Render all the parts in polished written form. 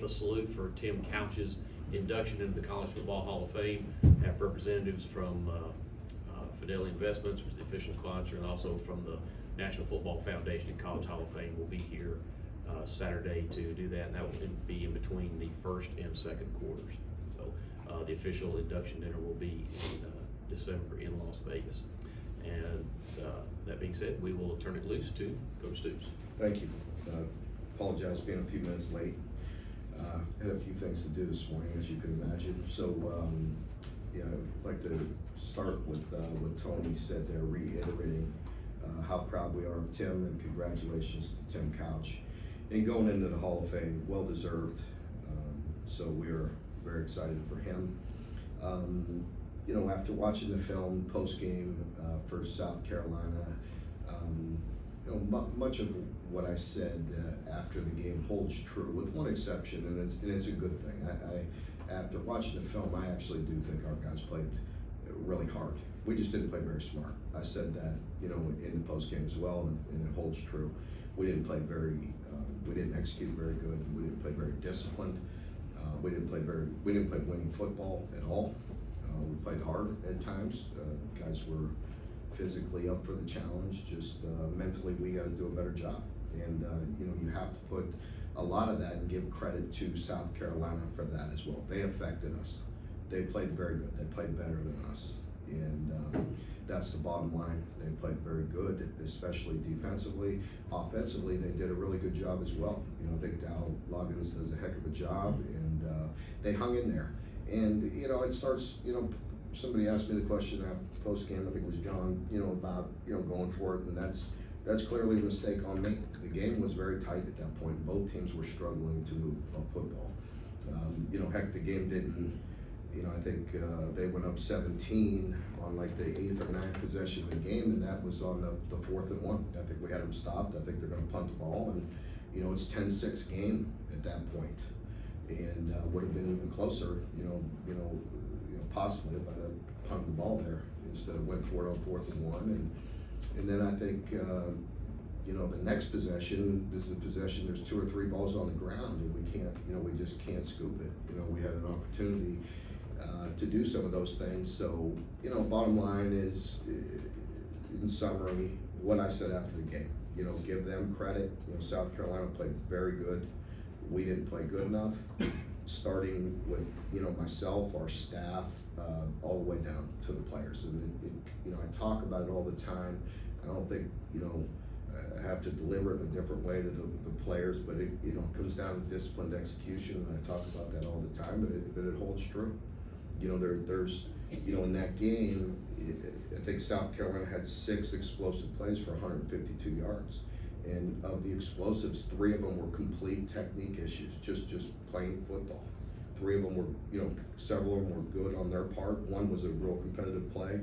a salute for Tim Couch's induction into the College Football Hall of Fame. Have representatives from Fidelity Investments, was the official sponsor, and also from the National Football Foundation and College Hall of Fame will be here Saturday to do that, and that will be in between the first and second quarters. So the official induction dinner will be in December in Las Vegas. And that being said, we will turn it loose to Coach Stoops. Thank you. Apologize being a few minutes late. Had a few things to do this morning, as you can imagine. So, yeah, I'd like to start with what Tony said there, reiterating how proud we are of Tim, and congratulations to Tim Couch. And going into the Hall of Fame, well deserved. So we are very excited for him. You know, after watching the film post game for South Carolina, you know, much of what I said after the game holds true, with one exception, and it's a good thing. After watching the film, I actually do think our guys played really hard. We just didn't play very smart. I said that, you know, in the post game as well, and it holds true. We didn't play we didn't execute very good. We didn't play very disciplined. We didn't play winning football at all. We played hard at times. Guys were physically up for the challenge. Just mentally, we got to do a better job. And you know, you have to put a lot of that and give credit to South Carolina for that as well. They affected us. They played very good. They played better than us, and that's the bottom line. They played very good, especially defensively. Offensively, they did a really good job as well. You know, I think Dow Loggins does a heck of a job, and they hung in there. And you know, it starts. You know, somebody asked me the question after post game. I think it was John. You know, about going for it, and that's clearly a mistake on me. The game was very tight at that point. Both teams were struggling to move football. You know, heck, the game didn't. You know, I think they went up 17 on like the 8th or 9th possession of the game, and that was on the 4th and 1. I think we had them stopped. I think they're going to punt the ball, and you know, it's 10-6 game at that point, and would have been even closer. You know, possibly if I'd have punted the ball there instead of went for it on 4th and 1, and then I think. You know, the next possession is a possession. There's 2 or 3 balls on the ground, and we can't. You know, we just can't scoop it. You know, we had an opportunity to do some of those things. So, you know, bottom line is, in summary, what I said after the game. You know, give them credit. You know, South Carolina played very good. We didn't play good enough. Starting with, you know, myself, our staff, all the way down to the players. And you know, I talk about it all the time. I don't think, you know, I have to deliver it in a different way to the players, but it, you know, comes down to disciplined execution, and I talk about that all the time, but it holds true. You know, there's, you know, in that game, I think South Carolina had 6 explosive plays for 152 yards, and of the explosives, 3 of them were complete technique issues, just playing football. 3 of them were, you know, several of them were good on their part. One was a real competitive play.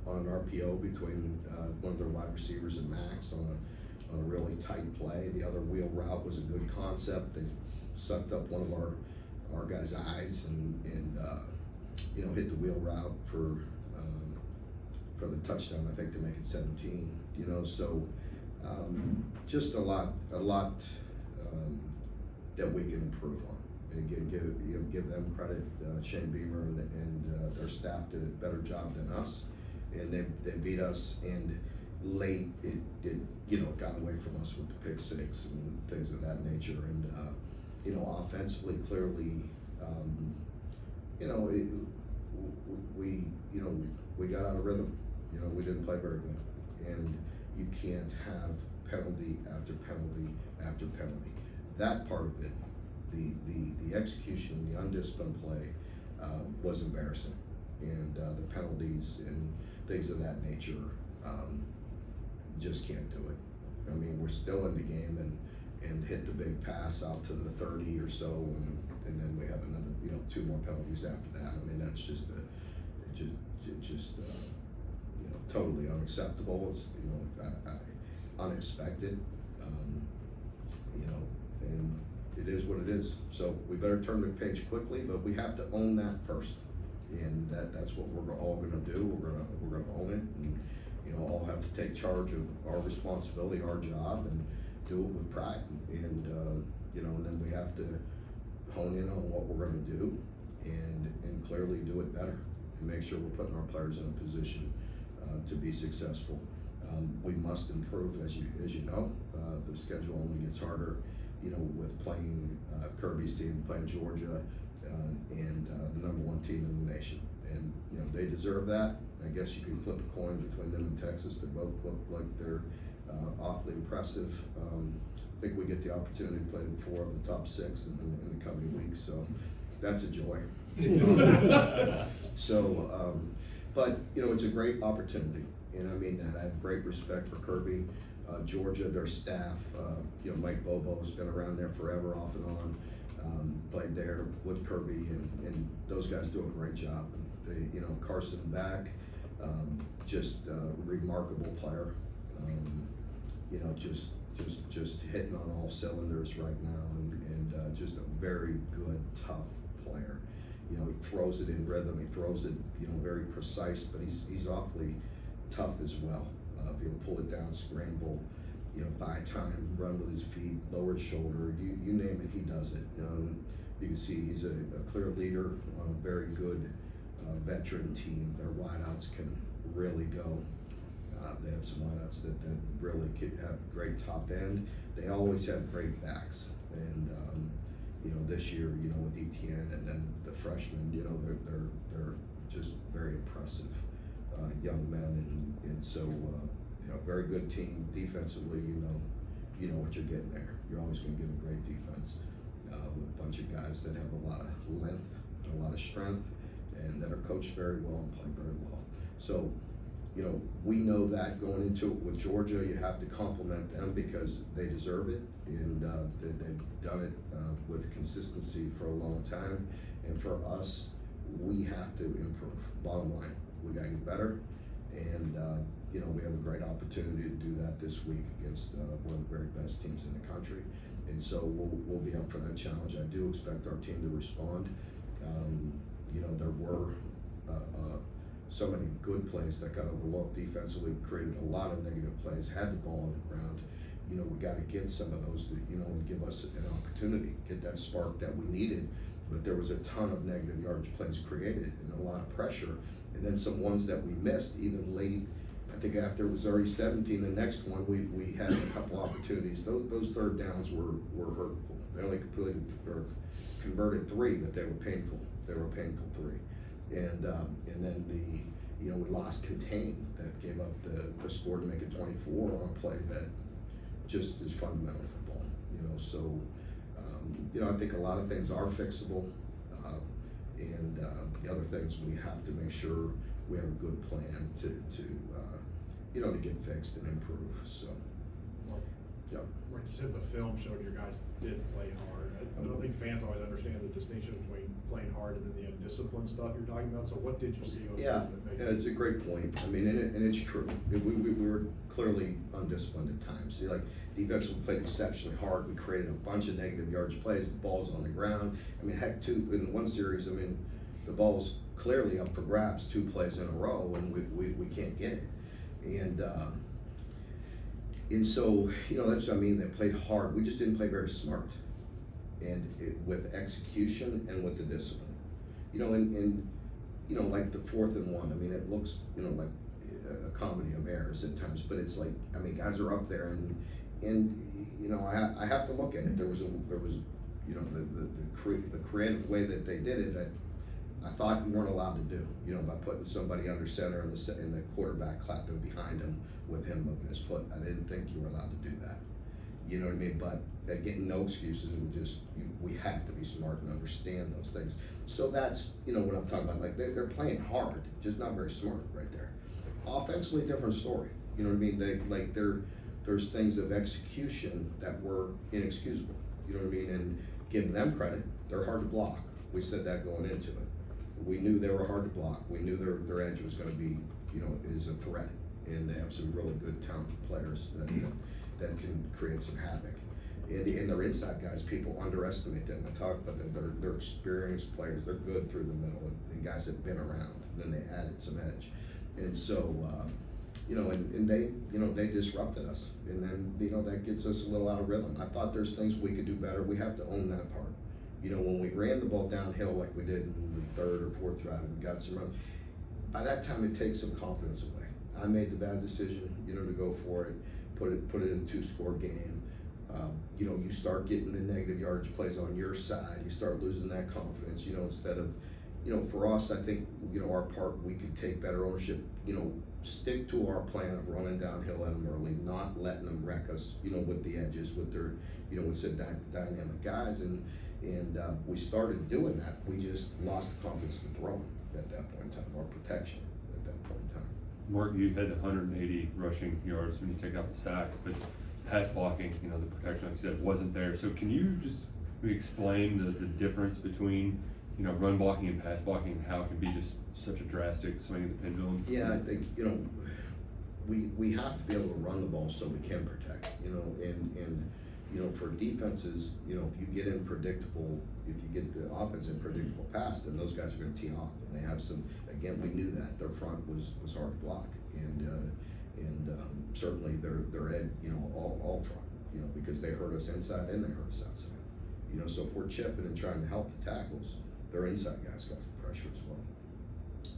On an RPO between one of their wide receivers and Max on a really tight play. The other wheel route was a good concept. They sucked up one of our guys' eyes and you know, hit the wheel route for the touchdown, I think, to make it 17. You know, so just a lot that we can improve on. And again, give them credit. Shane Beamer and their staff did a better job than us. And they beat us, and late it you know, got away from us with the pick 6 and things of that nature. And you know, offensively, clearly, you know, we got out of rhythm. You know, we didn't play very good, and you can't have penalty after penalty after penalty. That part of it, the execution, the undisciplined play, was embarrassing, and the penalties and things of that nature, just can't do it. I mean, we're still in the game and hit the big pass out to the 30 or so, and then we have another, you know, 2 more penalties after that. I mean, that's just you know, totally unacceptable. It's, you know, unexpected. You know, and it is what it is. So we better turn the page quickly, but we have to own that first. And that's what we're all going to do. We're going to own it, and you know, all have to take charge of our responsibility, our job, and do it with pride. And you know, and then we have to hone in on what we're gonna do and clearly do it better and make sure we're putting our players in a position to be successful. We must improve, as you know. The schedule only gets harder, you know, with playing Kirby's team, playing Georgia, and the #1 team in the nation. And, you know, they deserve that. I guess you could flip a coin between them and Texas. They both look like they're awfully impressive. I think we get the opportunity to play 4 of the top 6 in the coming weeks, so that's a joy. So, but, you know, it's a great opportunity, and I mean that. I have great respect for Kirby. Georgia, their staff, you know, Mike Bobo has been around there forever, off and on, played there with Kirby, and those guys do a great job. They, you know, Carson Back, just a remarkable player, you know, just hitting on all cylinders right now, and just a very good, tough player. You know, he throws it in rhythm, he throws it, you know, very precise, but he's awfully tough as well. He'll pull it down, scramble, you know, buy time, run with his feet, lower his shoulder, you name it, he does it. You can see he's a clear leader on a very good veteran team. Their wideouts can really go. They have some wideouts that really have great top end. They always have great backs, and you know, this year, you know, with Etienne and then the freshmen, you know, they're just very impressive young men, and so you know, very good team defensively. You know what you're getting there. You're always going to get a great defense with a bunch of guys that have a lot of length, a lot of strength, and that are coached very well and play very well. So, you know, we know that going into it with Georgia, you have to compliment them because they deserve it, and they've done it with consistency for a long time. And for us, we have to improve. Bottom line, we got to get better, and you know, we have a great opportunity to do that this week against one of the very best teams in the country. And so we'll be up for that challenge. I do expect our team to respond. You know, there were so many good plays that got overlooked defensively, created a lot of negative plays, had the ball on the ground. You know, we got to get some of those, you know, and give us an opportunity, get that spark that we needed. But there was a ton of negative yardage plays created and a lot of pressure. And then some ones that we missed, even late. I think after it was already 17, the next one we had a couple opportunities. Those third downs were hurtful. They only completed or converted 3, but they were painful. They were a painful 3. And then you know, we lost contain that gave up the score to make it 24 on a play that just is fundamental football. You know, so you know, I think a lot of things are fixable, and the other things we have to make sure we have a good plan to you know, to get fixed and improve. So, yeah. Like you said, the film showed your guys did play hard. I don't think fans always understand the distinction between playing hard and then the undisciplined stuff you're talking about. So what did you see? Yeah, it's a great point. I mean, and it's true. We were clearly undisciplined at times. See, like, defensively played exceptionally hard. We created a bunch of negative yardage plays. The ball's on the ground. I mean, heck, in one series, I mean, the ball's clearly up for grabs 2 plays in a row, and we can't get it. And so, you know, that's what I mean. They played hard. We just didn't play very smart, and with execution and with the discipline. You know, and you know, like the 4th and 1. I mean, it looks, you know, like a comedy of errors at times, but it's like, I mean, guys are up there, and you know, I have to look at it. There was you know, the creative way that they did it that I thought you weren't allowed to do, you know, by putting somebody under center and the quarterback clapping behind him with him moving his foot. I didn't think you were allowed to do that. You know what I mean? But again, no excuses. We have to be smart and understand those things. So that's, you know, what I'm talking about. Like, they're playing hard, just not very smart right there. Offensively, different story. You know what I mean? There's things of execution that were inexcusable. You know what I mean? And give them credit. They're hard to block. We said that going into it. We knew they were hard to block. We knew their edge was going to be, you know, is a threat, and they have some really good talented players that can create some havoc. And their inside guys, people underestimate them. I talk about them. They're experienced players. They're good through the middle, and guys that have been around. And then they added some edge, and so you know, and they, you know, they disrupted us, and then, you know, that gets us a little out of rhythm. I thought there's things we could do better. We have to own that part. You know, when we ran the ball downhill like we did in the third or fourth drive and got some runs, by that time it takes some confidence away. I made the bad decision, you know, to go for it, put it in a 2-score game. You know, you start getting the negative yardage plays on your side, you start losing that confidence, you know, instead of, you know, for us, I think, you know, our part, we could take better ownership, you know, stick to our plan of running downhill at them early, not letting them wreck us, you know, with the edges, with their, you know, with some dynamic guys, and we started doing that. We just lost the confidence to throw at that point in time, or protection at that point in time. Mark, you had 180 rushing yards when you take out the sacks, but pass blocking, you know, the protection, like you said, wasn't there. So can you just maybe explain the difference between, you know, run blocking and pass blocking, and how it can be just such a drastic swing of the pendulum? Yeah, I think, you know, we have to be able to run the ball so we can protect, you know, and you know, for defenses, you know, if you get in predictable, if you get the offense in predictable pass, then those guys are gonna tee off, and they have some, again, we knew that, their front was hard to block, and certainly their edge, you know, all front, you know, because they hurt us inside and they hurt us outside. You know, so if we're chipping and trying to help the tackles, their inside guys got the pressure as well.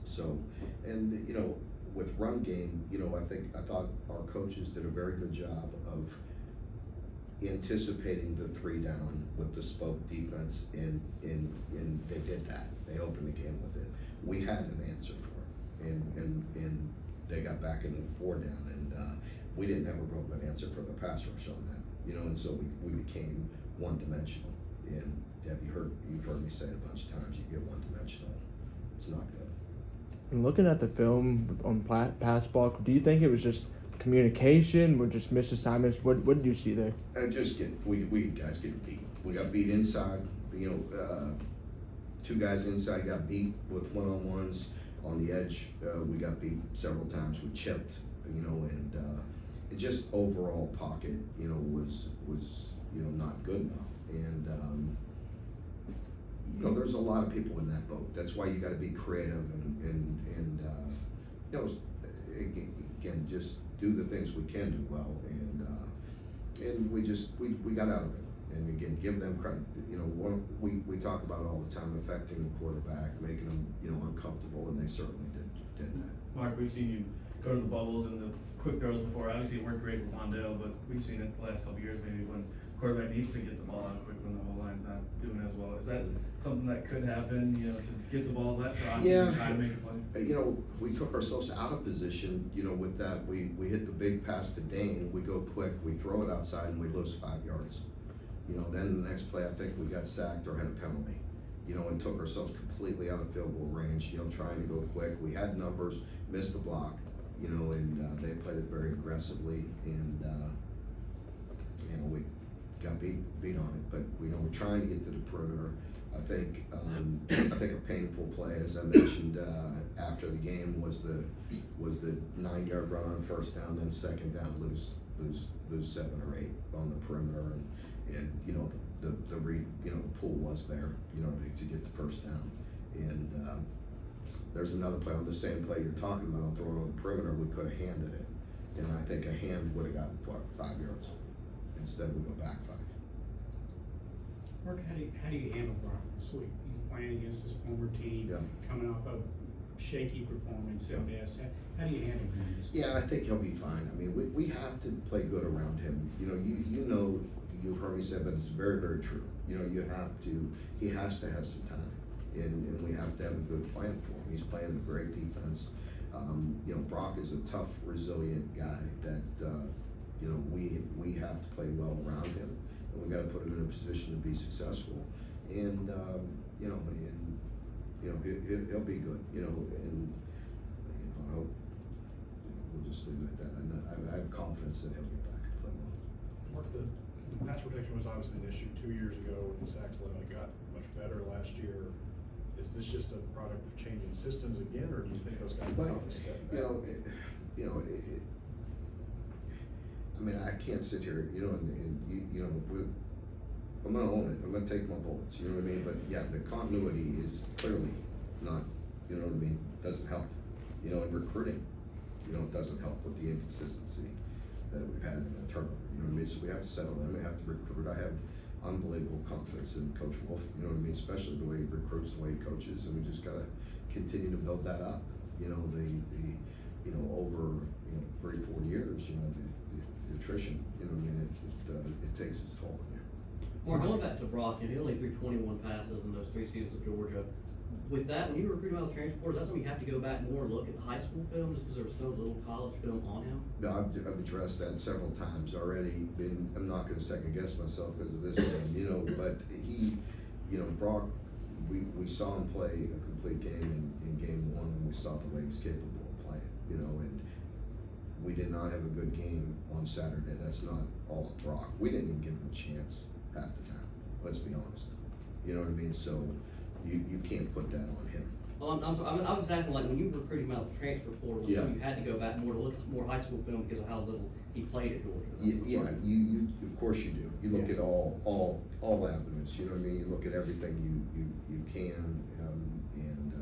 So, and, you know, with run game, you know, I thought our coaches did a very good job of anticipating the 3 down with the spoke defense, and they did that. They opened the game with it. We had an answer for it, and they got back into the 4 down, and we didn't have a real good answer for the pass rush on that, you know, and so we became one-dimensional. And you've heard me say it a bunch of times, you get one-dimensional, it's not good. And looking at the film on pass block, do you think it was just communication, or just misassignments? What did you see there? We guys getting beat. We got beat inside. You know, 2 guys inside got beat with one-on-ones on the edge. We got beat several times. We chipped. You know, and it just overall pocket, you know, was you know, not good enough. And you know, there's a lot of people in that boat. That's why you got to be creative and you know, again, just do the things we can do well, and we got out of it. And again, give them credit. You know, we talk about it all the time, affecting the quarterback, making them, you know, uncomfortable, and they certainly did that. Mark, we've seen you go to the bubbles and the quick throws before. Obviously, it worked great with Wandale, but we've seen it the last couple of years, maybe when quarterback needs to get the ball out quick when the whole line's not doing as well. Is that something that could happen, you know, to get the ball that drop and try to make a play? You know, we took ourselves out of position, you know, with that. We hit the big pass to Dane, we go quick, we throw it outside, and we lose 5 yards. You know, then the next play, I think we got sacked or had a penalty, you know, and took ourselves completely out of field goal range, you know, trying to go quick. We had numbers, missed the block, you know, and they played it very aggressively, and you know, we got beat on it. But you know, we're trying to get to the perimeter. I think a painful play, as I mentioned after the game, was the 9-yard run on first down, then second down, lose 7 or 8 on the perimeter, and you know, the pool was there, you know, to get the first down. And there's another play on the same play you're talking about, throwing on the perimeter. We could have handed it, and I think a hand would have gotten 5 yards. Instead, we go back 5. Mark, how do you handle Brock this week? He's playing against his former team, coming off a shaky performance at best. How do you handle him this week? Yeah, I think he'll be fine. I mean, we have to play good around him. You know, you've heard me say, but it's very, very true. You know, he has to have some time. And we have to have a good plan for him. He's playing a great defense. You know, Brock is a tough, resilient guy that, you know, we have to play well around him. And we got to put him in a position to be successful. And, you know, he'll be good, you know, and, you know, I hope, you know, we'll just leave it at that. And I have confidence that he'll get back and play well. Mark, the pass protection was obviously an issue 2 years ago with the sacks limit. It got much better last year. Is this just a product of changing systems again, or do you think those guys Well, take a step back? I mean, I can't sit here, you know, I'm gonna own it. I'm gonna take my bullets. You know what I mean? But yeah, the continuity is clearly not. You know what I mean? Doesn't help. You know, in recruiting. you know, it doesn't help with the inconsistency that we've had in the turnover, you know what I mean? So we have to settle them, we have to recruit. I have unbelievable confidence in Coach Wolf, you know what I mean, especially the way he recruits, the way he coaches, and we just gotta continue to build that up. You know, you know, over, you know, 3-4 years, you know, the attrition, you know what I mean, it takes its toll on you. Mark, going back to Brock, he only threw 21 passes in those 3 seasons of Georgia. With that, when you recruit him out of the transfer portal, is that something you have to go back more and look at the high school film just because there was so little college film on him? No, I've addressed that several times already, I'm not gonna second guess myself because of this game, you know, but he, you know, Brock, we saw him play a complete game in game 1, and we saw the way he's capable of playing, you know, and we did not have a good game on Saturday. That's not all on Brock. We didn't even give him a chance half the time, let's be honest. You know what I mean? So you can't put that on him. Well, I'm sorry, I was just asking, like, when you recruited him out of the transfer portal, Yeah. so you had to go back more to look at more high school film because of how little he played at Georgia. Yeah, you of course you do. You look Yeah. at all avenues, you know what I mean? You look at everything you can, and,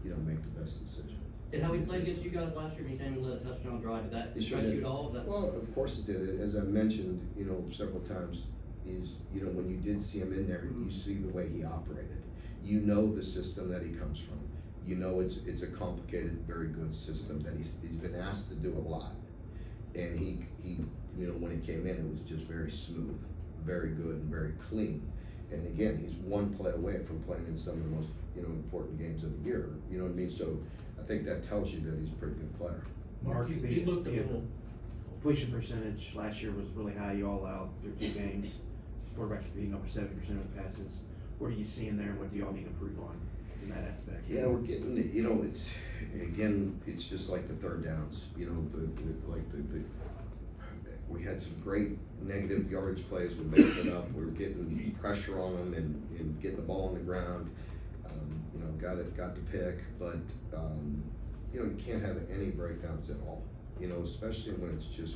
you know, make the best decision. Did how he played against you guys last year when he came and led a touchdown drive, did that It sure impress did. you at all? Is that- Well, of course it did. As I mentioned, you know, several times, is, you know, when you did see him in there, you see the way he operated. You know the system that he comes from. You know it's a complicated, very good system that he's been asked to do a lot. And he, you know, when he came in, it was just very smooth, very good, and very clean. And again, he's one play away from playing in some of the most, you know, important games of the year. You know what I mean? So I think that tells you that he's a pretty good player. Mark, He looked a little. completion percentage last year was really high. You all out through 2 games. Quarterbacks being over 70% of the passes. What are you seeing there, and what do y'all need to improve on in that aspect? Yeah, we're getting, you know, it's just like the third downs, you know, we had some great negative yardage plays, we mixed it up, we were getting pressure on them and getting the ball on the ground. You know, got to pick, but, you know, you can't have any breakdowns at all, you know, especially when it's just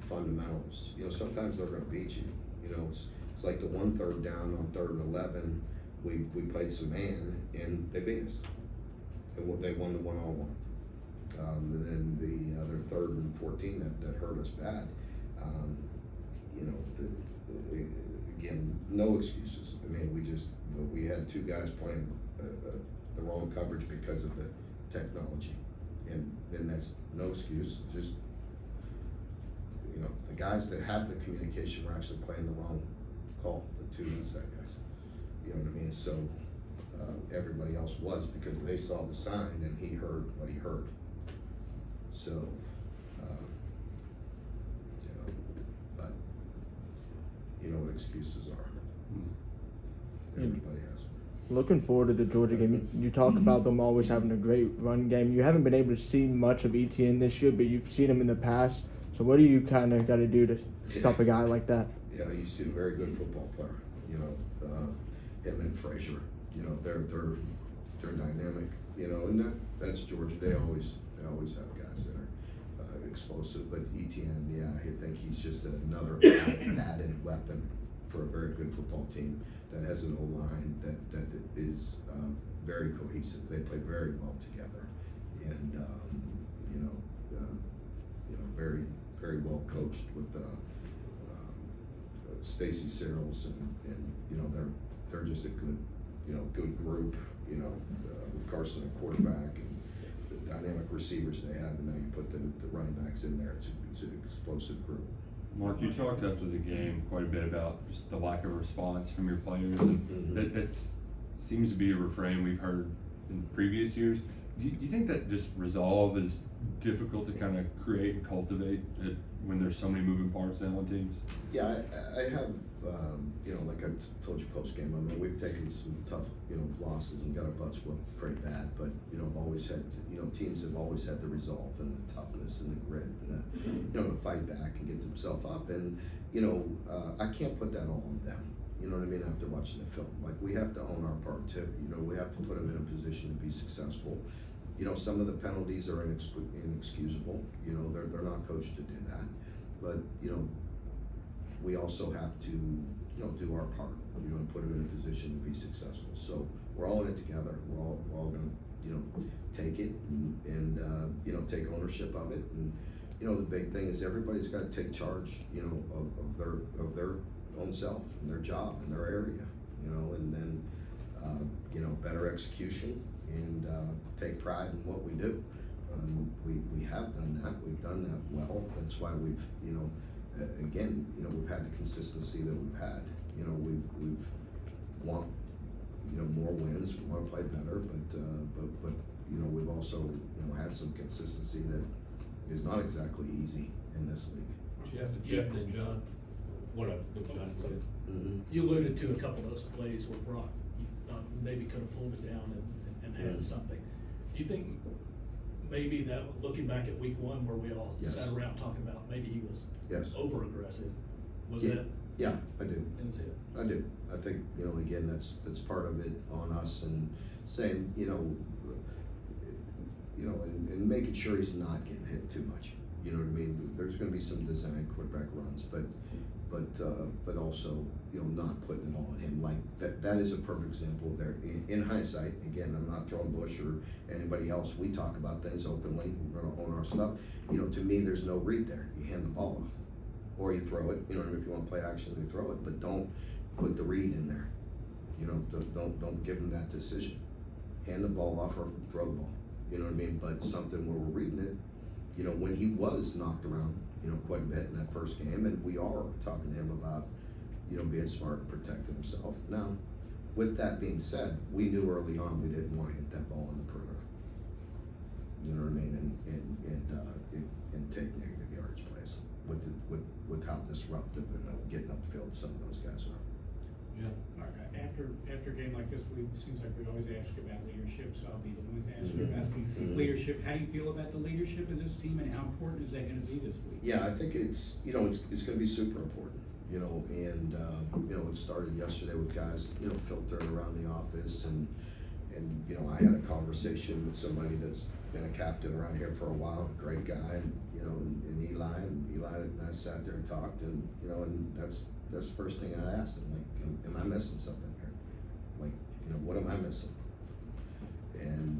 fundamentals. You know, sometimes they're gonna beat you, you know, it's like the 1 3rd down on 3rd and 11, we played some man and they beat us. They won the 1-on-1. And then the other 3rd and 14 that hurt us bad. You know, again, no excuses. I mean, we had 2 guys playing the wrong coverage because of the technology, and that's no excuse. Just, you know, the guys that have the communication were actually playing the wrong call, the 2 inside guys. You know what I mean? So everybody else was, because they saw the sign and he heard what he heard. So, you know, but you know what excuses are. Everybody has them. Looking forward to the Georgia game. You talk about them always having a great run game. You haven't been able to see much of ETN this year, but you've seen him in the past. So what do you kind of got to do to stop a guy like that? Yeah, he's a very good football player. You know, him and Frazier. You know, they're dynamic. You know, and that's Georgia. They always have guys that are explosive. But ETN, yeah, I think he's just another added weapon for a very good football team that has an O-line that is very cohesive. They play very well together, and very well coached with Stacy Searles, and you know they're just a good group. You know, with Carson at quarterback and the dynamic receivers they have, and now you put the running backs in there. It's an explosive group. Mark, you talked after the game quite a bit about just the lack of response from your players, and that seems to be a refrain we've heard in previous years. Do you think that just resolve is difficult to kind of create and cultivate when there's so many moving parts now on teams? Yeah, I have, you know, like I told you post-game, I mean, we've taken some tough, you know, losses and got our butts whooped pretty bad, but, you know, teams have always had the resolve and the toughness and the grit and the, you know, to fight back and get themselves up. And, you know, I can't put that all on them. You know what I mean? After watching the film, like, we have to own our part too. You know, we have to put them in a position to be successful. You know, some of the penalties are inexcusable. You know, they're not coached to do that. But, you know, we also have to, you know, do our part, you know, and put them in a position to be successful. So we're all in it together. We're all going to you know, take it and you know, take ownership of it. And, you know, the big thing is everybody's gotta take charge, you know, of their own self and their job and their area, you know, and then, you know, better execution and, take pride in what we do. We have done that, we've done that well, that's why we've, you know, again, you know, we've had the consistency that we've had. You know, we've want, you know, more wins, we wanna play better, but, you know, we've also, you know, had some consistency that is not exactly easy in this league. Jeff and John, what up, Coach John said. Mm-hmm. You alluded to a couple of those plays where Brock, you thought maybe could have pulled it down and had Mhm. something. Do you think maybe that, looking back at week one where we all Yes. sat around talking about maybe he was Yes. over aggressive, was Yeah. that Yeah, I do. in his head? I do. I think, you know, again, that's part of it on us and saying, you know, and making sure he's not getting hit too much. You know what I mean? There's gonna be some design quarterback runs, but also, you know, not putting it all on him. Like, that is a perfect example there. In hindsight, again, I'm not throwing Bush or anybody else. We talk about things openly. We're gonna own our stuff. You know, to me, there's no read there. You hand the ball off. Or you throw it, you know, if you wanna play action, you throw it, but don't put the read in there. You know, don't give him that decision. Hand the ball off or throw the ball, you know what I mean? But something where we're reading it, you know, when he was knocked around, you know, quite a bit in that first game, and we are talking to him about, you know, being smart and protecting himself. Now, with that being said, we knew early on we didn't wanna hit that ball on the perimeter. You know what I mean? And take negative yardage plays with how disruptive and getting upfield some of those guys are. Yeah. All right, after a game like this, seems like we always ask about leadership, so I'll be the one to ask you about leadership. How do you feel about the leadership of this team, and how important is that gonna be this week? Yeah, I think it's, you know, it's gonna be super important, you know, and, you know, it started yesterday with guys, you know, filtering around the office and, you know, I had a conversation with somebody that's been a captain around here for a while, a great guy, and, you know, and Eli and I sat there and talked, and, you know, and that's the first thing I asked him, like, am I missing something here? Like, you know, what am I missing? And,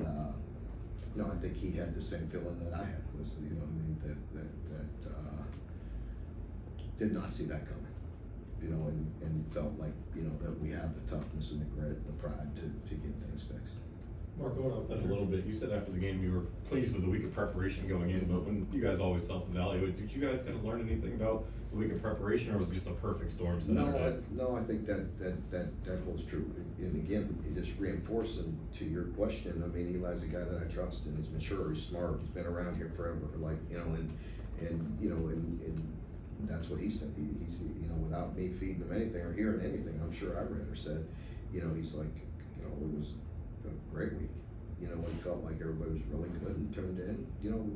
you know, I think he had the same feeling that I had, was, you know, I mean, that did not see that coming, you know, and felt like, you know, that we have the toughness and the grit and the pride to get things fixed. Mark, going off that a little bit, you said after the game you were pleased with the week of preparation going in, but when you guys always self-evaluate, did you guys kind of learn anything about the week of preparation, or was it just a perfect storm Saturday? No, I think that holds true. And again, it just reinforcing to your question, I mean, Eli's a guy that I trust, and he's mature, he's smart, he's been around here forever, like, you know, and you know, and that's what he said. He's, you know, without me feeding him anything or hearing anything, I'm sure I read or said, you know, he's like, you know, it was a great week. You know, it felt like everybody was really good and turned in. You know,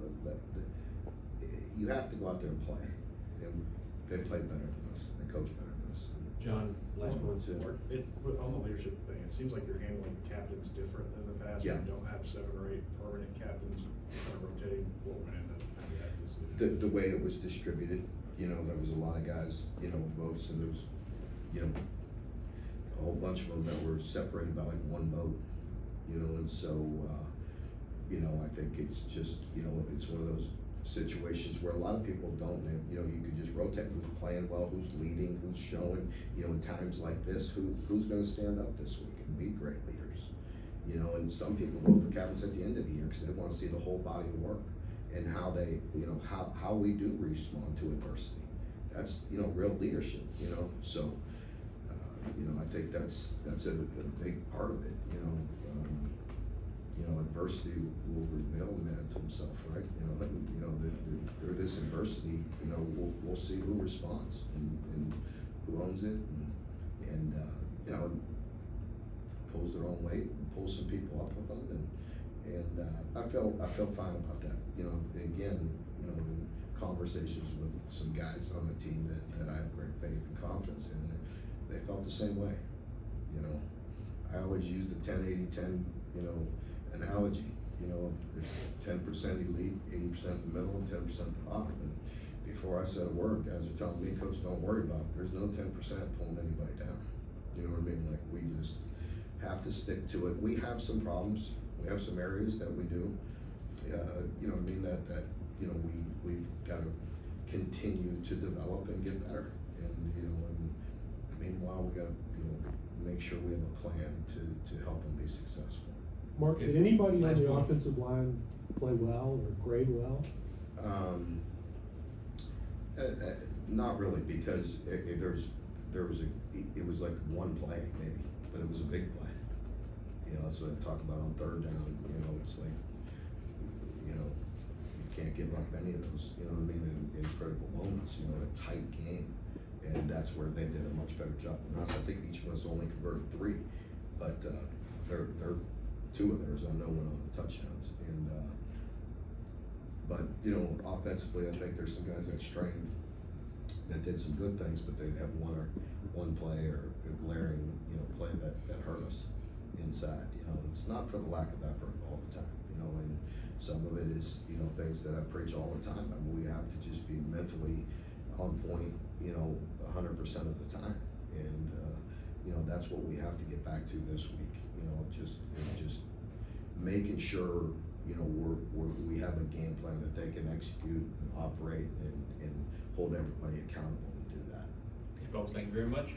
you have to go out there and play. And they played better than us. They coached better than us. John, last one. On the leadership thing, it seems like you're handling captains different than the past. Yeah. You don't have 7 or 8 permanent captains kind of rotating. What went into that decision? The way it was distributed, you know, there was a lot of guys, you know, votes, and there was, you know, a whole bunch of them that were separated by like one vote. You know, and so, you know, I think it's just, you know, it's one of those situations where a lot of people don't, you know, you could just rotate who's playing well, who's leading, who's showing, you know, in times like this, who's gonna stand up this week and be great leaders. You know, and some people vote for captains at the end of the year because they wanna see the whole body of work and how they, you know, how we do respond to adversity. That's, you know, real leadership, you know, so, you know, I think that's a big part of it, you know. You know, adversity will reveal a man to himself, right? You know, through this adversity, you know, we'll see who responds and who owns it, and you know, pulls their own weight and pulls some people up with them, and I feel fine about that. You know, again, you know, in conversations with some guys on the team that I have great faith and confidence in, they felt the same way. You know, I always use the 10-80-10, you know, analogy. You know, there's 10% elite, 80% in the middle, and 10% at the bottom. And before I said a word, guys are telling me, Coach, don't worry about it. There's no 10% pulling anybody down. You know what I mean? Like, we just have to stick to it. We have some problems We have some areas that we do, you know, what I mean, that, you know, we've gotta continue to develop and get better. And, you know, and meanwhile, we gotta, you know, make sure we have a plan to help them be successful. Mark, did anybody on Last the one. offensive line play well or grade well? Not really, because there was like one play maybe, but it was a big play. You know, that's what I talk about on third down, you know, it's like, you know, you can't give up any of those, you know what I mean, in critical moments, you know, a tight game. And that's where they did a much better job. And I think each of us only converted 3, but, they're 2 of theirs, I know, went on the touchdowns. And, but, you know, offensively, I think there's some guys that strained, that did some good things, but they'd have one play or a glaring, you know, play that hurt us inside. You know, it's not for the lack of effort all the time, you know, and some of it is, you know, things that I preach all the time. I mean, we have to just be mentally on point, you know, 100% of the time. And, you know, that's what we have to get back to this week, you know, just making sure, you know, we have a game plan that they can execute and operate and hold everybody accountable to do that. Okay, folks, thank you very much.